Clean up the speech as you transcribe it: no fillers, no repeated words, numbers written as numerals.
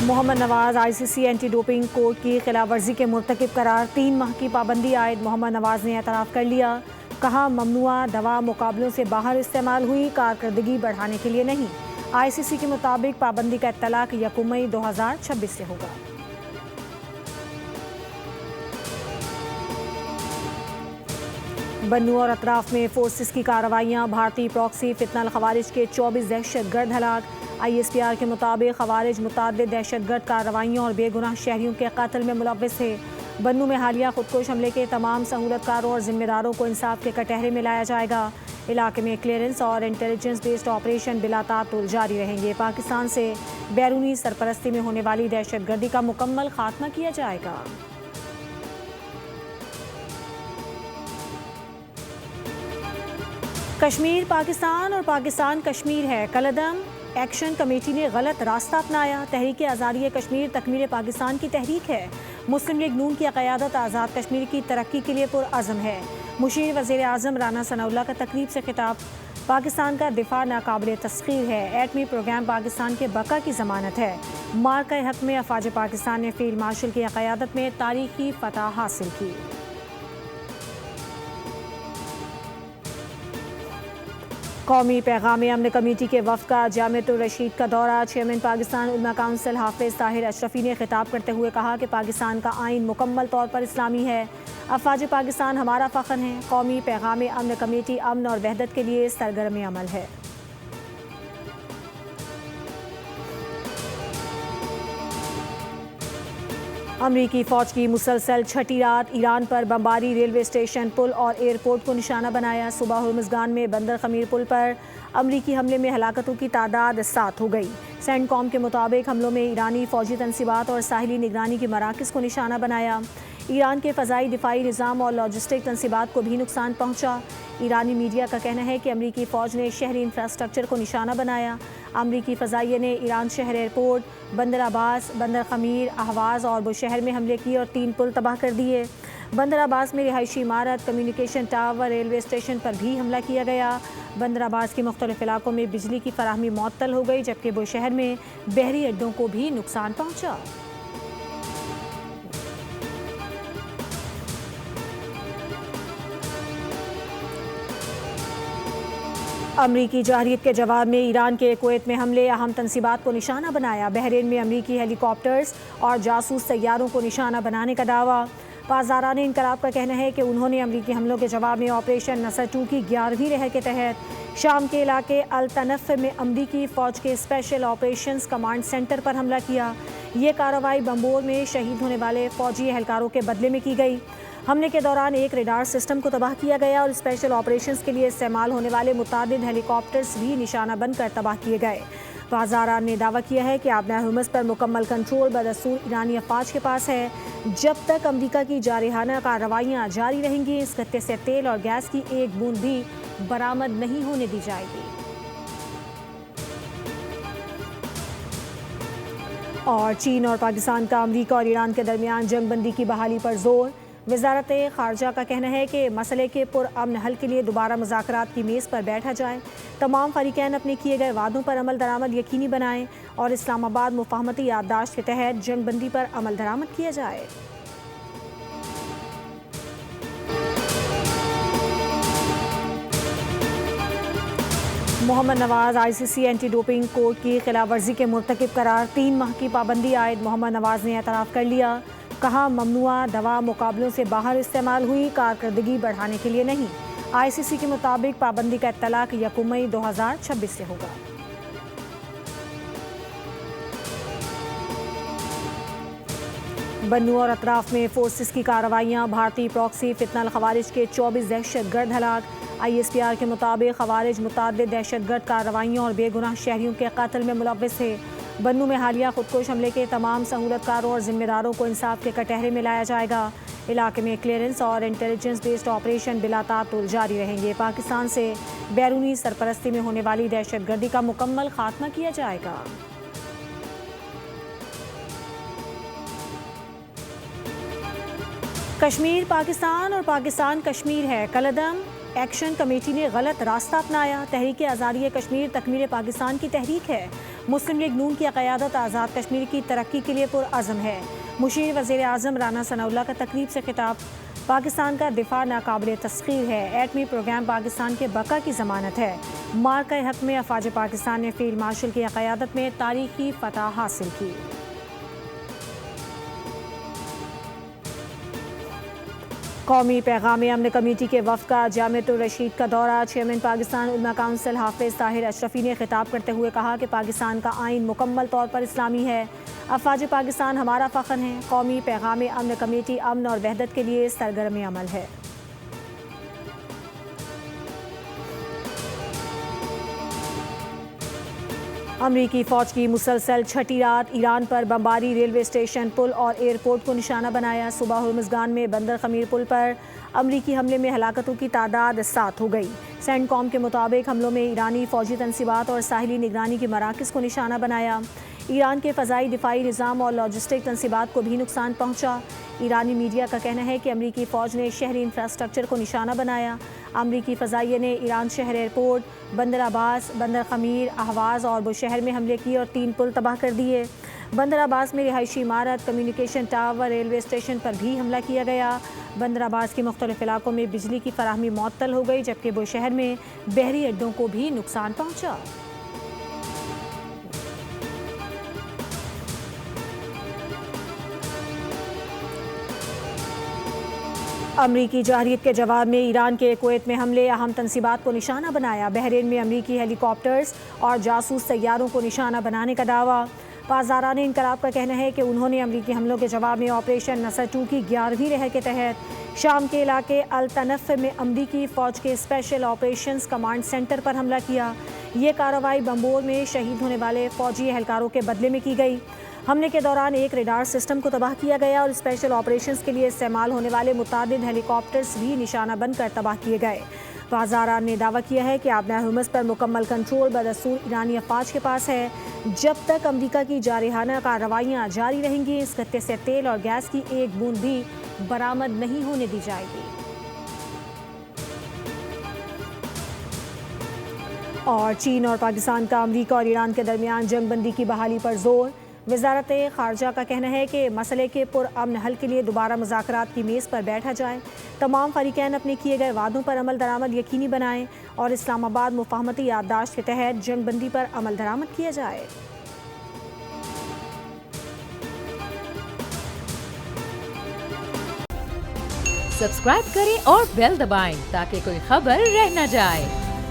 محمد نواز آئی سی سی anti doping code کی خلاف ورزی کے مرتکب قرار 3 ماہ کی پابندی عائد محمد نواز نے اعتراف کر لیا. کہا ممنوعہ دوا مقابلوں سے باہر استعمال ہوئی، کارکردگی بڑھانے کے لیے نہیں. آئی سی سی کے مطابق پابندی کا اطلاق 1 مئی 2026 سے ہوگا. بنو اور اطراف میں فورسز کی کارروائیاں، بھارتی پراکسی فتنہ الخوارج کے 24 دہشت گرد ہلاک. آئی ایس پی آر کے مطابق خوارج متعدد دہشت گرد کارروائیوں اور بے گناہ شہریوں کے قتل میں ملوث ہے. بنو میں حالیہ خودکش حملے کے تمام سہولت کاروں اور ذمہ داروں کو انصاف کے کٹہرے میں لایا جائے گا. علاقے میں کلیئرنس اور انٹیلیجنس بیسڈ آپریشن بلا تعطل جاری رہیں گے. پاکستان سے بیرونی سرپرستی میں ہونے والی دہشت گردی کا مکمل خاتمہ کیا جائے گا. کشمیر پاکستان اور پاکستان کشمیر ہے. کالعدم ایکشن کمیٹی نے غلط راستہ اپنایا. تحریک آزادی کشمیر تکمیل پاکستان کی تحریک ہے. مسلم لیگ نون کی قیادت آزاد کشمیر کی ترقی کے لیے پرعزم ہے. مشیر وزیر اعظم رانا ثناء اللہ کا تقریب سے خطاب. پاکستان کا دفاع ناقابل تسخیر ہے. ایٹمی پروگرام پاکستان کے بقا کی ضمانت ہے. مارکہ حق میں افواج پاکستان نے فیلڈ مارشل کی قیادت میں تاریخی فتح حاصل کی. قومی پیغام امن کمیٹی کے وفد کا جامعۃ الرشید کا دورہ. چیئرمین پاکستان علماء کونسل حافظ طاہر اشرفی نے خطاب کرتے ہوئے کہا کہ پاکستان کا آئین مکمل طور پر اسلامی ہے. افواج پاکستان ہمارا فخر ہے. قومی پیغام امن کمیٹی امن اور وحدت کے لیے سرگرم عمل ہے. امریکی فوج کی مسلسل چھٹی رات ایران پر بمباری. ریلوے اسٹیشن، پل اور ایئرپورٹ کو نشانہ بنایا. صبح ہرمزگان میں بندر خمیر پل پر امریکی حملے میں ہلاکتوں کی تعداد 7 ہو گئی. سینٹ کام کے مطابق حملوں میں ایرانی فوجی تنصیبات اور ساحلی نگرانی کے مراکز کو نشانہ بنایا. ایران کے فضائی دفاعی نظام اور لاجسٹک تنصیبات کو بھی نقصان پہنچا. ایرانی میڈیا کا کہنا ہے کہ امریکی فوج نے شہری انفراسٹرکچر کو نشانہ بنایا. امریکی فضائیہ نے ایران شہر ایئرپورٹ، بندر عباس، بندر خمیر، اہواز اور بوشہر میں حملے کیے اور 3 پل تباہ کر دیے. بندر عباس میں رہائشی عمارت، کمیونیکیشن ٹاور، ریلوے اسٹیشن پر بھی حملہ کیا گیا. بندر عباس کے مختلف علاقوں میں بجلی کی فراہمی معطل ہو گئی، جبکہ بوشہر میں بحری اڈوں کو بھی نقصان پہنچا. امریکی جارحیت کے جواب میں ایران کے کویت میں حملے. اہم تنصیبات کو نشانہ بنایا. بحرین میں امریکی ہیلی کاپٹرز اور جاسوس سیاروں کو نشانہ بنانے کا دعویٰ. پاسداران انقلاب کا کہنا ہے کہ انہوں نے امریکی حملوں کے جواب میں آپریشن نصر 2 کی 11ویں لہر کے تحت شام کے علاقے التنف میں امریکی فوج کے اسپیشل آپریشنز کمانڈ سینٹر پر حملہ کیا. یہ کارروائی بمبور میں شہید ہونے والے فوجی اہلکاروں کے بدلے میں کی گئی. حملے کے دوران ایک ریڈار سسٹم کو تباہ کیا گیا اور اسپیشل آپریشنز کے لیے استعمال ہونے والے متعدد ہیلی کاپٹرز بھی نشانہ بن کر تباہ کیے گئے. پاسداران نے دعویٰ کیا ہے کہ آبنہ ہرمز پر مکمل کنٹرول بدستور ایرانی افواج کے پاس ہے. جب تک امریکہ کی جارحانہ کارروائیاں جاری رہیں گی، اس خطے سے تیل اور گیس کی ایک بوند بھی برآمد نہیں ہونے دی جائے گی. اور چین اور پاکستان کا امریکہ اور ایران کے درمیان جنگ بندی کی بحالی پر زور. وزارت خارجہ کا کہنا ہے کہ مسئلے کے پرامن حل کے لیے دوبارہ مذاکرات کی میز پر بیٹھا جائے. تمام فریقین اپنے کیے گئے وعدوں پر عمل درآمد یقینی بنائیں اور اسلام آباد مفاہمتی یادداشت کے تحت جنگ بندی پر عمل درآمد کیا جائے. محمد نواز آئی سی سی اینٹی ڈوپنگ کوڈ کی خلاف ورزی کے مرتکب قرار. 3 ماہ کی پابندی عائد محمد نواز نے اعتراف کر لیا. کہا ممنوعہ دوا مقابلوں سے باہر استعمال ہوئی، کارکردگی بڑھانے کے لیے نہیں. آئی سی سی کے مطابق پابندی کا اطلاق 1 مئی 2026 سے ہوگا. بنو اور اطراف میں فورسز کی کارروائیاں، بھارتی پراکسی فتنہ الخوارج کے 24 دہشت گرد ہلاک. آئی ایس پی آر کے مطابق خوارج متعدد دہشت گرد کارروائیوں اور بے گناہ شہریوں کے قتل میں ملوث ہے. بنو میں حالیہ خودکش حملے کے تمام سہولت کاروں اور ذمہ داروں کو انصاف کے کٹہرے میں لایا جائے گا. علاقے میں کلیئرنس اور انٹیلیجنس بیسڈ آپریشن بلا تعطل جاری رہیں گے. پاکستان سے بیرونی سرپرستی میں ہونے والی دہشت گردی کا مکمل خاتمہ کیا جائے گا. کشمیر پاکستان اور پاکستان کشمیر ہے. کالعدم ایکشن کمیٹی نے غلط راستہ اپنایا. تحریک آزادی کشمیر تکمیل پاکستان کی تحریک ہے. مسلم لیگ نون کی قیادت آزاد کشمیر کی ترقی کے لیے پرعزم ہے۔ مشیر وزیر اعظم رانا ثناء اللہ کا تقریب سے خطاب۔ پاکستان کا دفاع ناقابل تسخیر ہے، ایٹمی پروگرام پاکستان کے بقا کی ضمانت ہے۔ مارکہ حق میں افواج پاکستان نے فیلڈ مارشل کی قیادت میں تاریخی فتح حاصل کی۔ قومی پیغام امن کمیٹی کے وفد کا جامعۃ الرشید کا دورہ۔ چیئرمین پاکستان علماء کونسل حافظ طاہر اشرفی نے خطاب کرتے ہوئے کہا کہ پاکستان کا آئین مکمل طور پر اسلامی ہے، افواج پاکستان ہمارا فخر ہے۔ قومی پیغام امن کمیٹی امن اور وحدت کے لیے سرگرم عمل ہے۔ امریکی فوج کی مسلسل چھٹی رات، ایران پر بمباری، ریلوے اسٹیشن، پل اور ایئرپورٹ کو نشانہ بنایا۔ صبح ہرمزگان میں بندر خمیر پل پر امریکی حملے میں ہلاکتوں کی تعداد 7 ہو گئی۔ سینٹ کام کے مطابق حملوں میں ایرانی فوجی تنصیبات اور ساحلی نگرانی کے مراکز کو نشانہ بنایا۔ ایران کے فضائی دفاعی نظام اور لاجسٹک تنصیبات کو بھی نقصان پہنچا۔ ایرانی میڈیا کا کہنا ہے کہ امریکی فوج نے شہری انفراسٹرکچر کو نشانہ بنایا۔ امریکی فضائیہ نے ایران شہر ایئرپورٹ، بندر عباس، بندر خمیر، اہواز اور بوشہر میں حملے کیے اور 3 پل تباہ کر دیے۔ بندر عباس میں رہائشی عمارت، کمیونیکیشن ٹاور، ریلوے اسٹیشن پر بھی حملہ کیا گیا۔ بندر عباس کے مختلف علاقوں میں بجلی کی فراہمی معطل ہو گئی، جبکہ بوشہر میں بحری اڈوں کو بھی نقصان پہنچا۔ امریکی جارحیت کے جواب میں ایران کے کویت میں حملے، اہم تنصیبات کو نشانہ بنایا۔ بحرین میں امریکی ہیلی کاپٹرز اور جاسوس طیاروں کو نشانہ بنانے کا دعویٰ۔ پاسداران انقلاب کا کہنا ہے کہ انہوں نے امریکی حملوں کے جواب میں آپریشن نصر 2 کی 11ویں لہر کے تحت شام کے علاقے التنف میں امریکی فوج کے اسپیشل آپریشنز کمانڈ سینٹر پر حملہ کیا۔ یہ کارروائی بمبور میں شہید ہونے والے فوجی اہلکاروں کے بدلے میں کی گئی۔ حملے کے دوران ایک ریڈار سسٹم کو تباہ کیا گیا اور اسپیشل آپریشنز کے لیے استعمال ہونے والے متعدد ہیلی کاپٹرز بھی نشانہ بن کر تباہ کیے گئے۔ پاسداران نے دعویٰ کیا ہے کہ آبنۂ ہرمز پر مکمل کنٹرول بدستور ایرانی افواج کے پاس ہے۔ جب تک امریکہ کی جارحانہ کارروائیاں جاری رہیں گی، اس خطے سے تیل اور گیس کی ایک بوند بھی برآمد نہیں ہونے دی جائے گی۔ اور چین اور پاکستان کا امریکہ اور ایران کے درمیان جنگ بندی کی بحالی پر زور۔ وزارت خارجہ کا کہنا ہے کہ مسئلے کے پرامن حل کے لیے دوبارہ مذاکرات کی میز پر بیٹھا جائے، تمام فریقین اپنے کیے گئے وعدوں پر عمل درآمد یقینی بنائیں اور اسلام آباد مفاہمتی یادداشت کے تحت جنگ بندی پر عمل درآمد کیا جائے۔ سبسکرائب کریں اور بیل دبائیں تاکہ کوئی خبر رہ نہ جائے۔